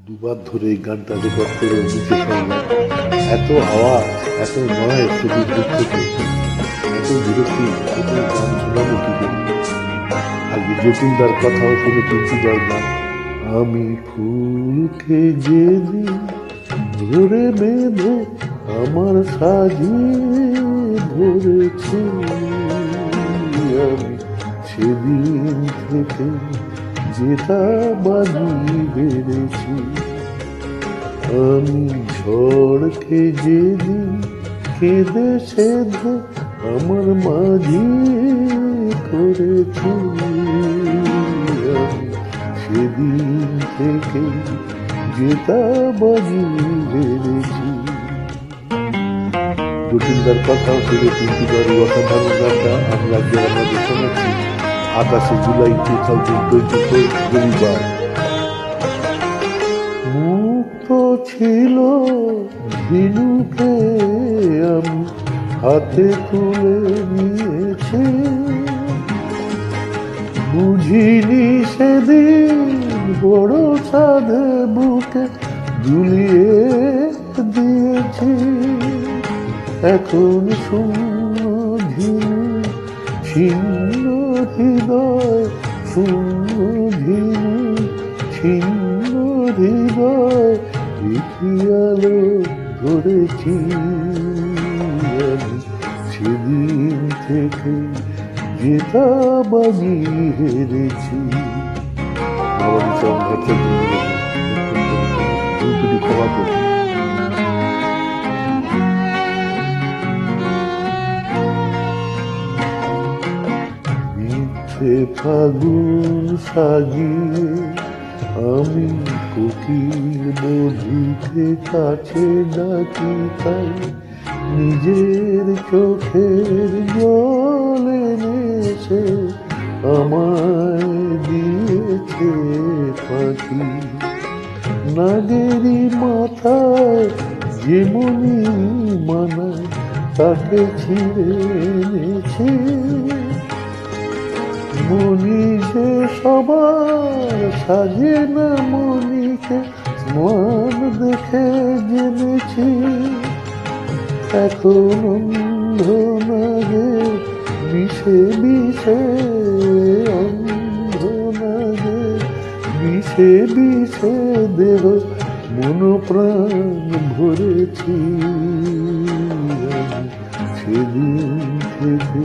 দুবার ধরে এই গানটা রেকর্ড করে নিচে ফেললাম। এত আওয়াজ, এত নয় ছবির দিক থেকে, এত বিরক্তি, এত গান শোনাবো কি করে? আগে জটিলদার কথাও শুনে কিন্তু দরকার। আমি ফুলকে যেদিন ধরে বেঁধে আমার সাজিয়ে ধরেছি, আমি সেদিন থেকে যেটা বানিয়ে বেড়েছি। আমি ঝড়কে যেদিন কেঁদে সেধে আমার মাঝি করেছি, আমি সেদিন থেকে যেটা বানিয়ে বেড়েছি। জটিলদার কথাও শুনে কিন্তু অসাধারণ গানটা আমরা আমাদের শোনাচ্ছি 28 জুলাই 2024 রবিবার। মুক্ত ছিল ঝিনুকে আমি হাতে তুলে নিয়েছি, বুঝিনি সেদিন বড় সাধে বুকে ঝুলিয়ে দিয়েছি। এখন শূন্য ঝিনু ছিন্ন হৃদয়, শূন্য ঝিনু ছিন্ন হৃদয়, দেখি আলো ধরেছি। আমি সেদিন থেকে যেটা বানিয়ে হেরেছি। ক্ষমা করি। ফাগুন সাজিয়ে আমি কোকিল মধুকে কাছে ডাকি, তাই নিজের চোখের জল এনেছে আমায় দিয়েছে পাখি। নাগেরি মাথায় যেমনি মানায় তাকে ছিঁড়ে এনেছে। মনি যে সবার সাজে না, মনিকে মান দেখে জেনেছি। এখন অন্ধ নাগে বিষে বিষে, অন্ধ নাগে বিষে বিষে দেহ মন প্রাণ ভরেছি। সেদিন থেকে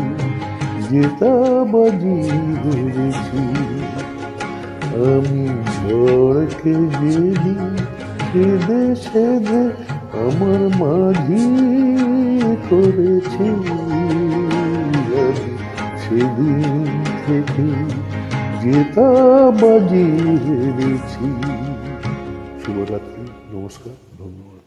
যেটা বাজিয়ে ধরেছি, আমি ঝড়কে যেদিন কেঁদে সেধে আমার মাঝি করেছি, আমি সেদিন থেকে যেটা বাজিয়ে হেরেছি। শুভরাত্রি, নমস্কার, ধন্যবাদ।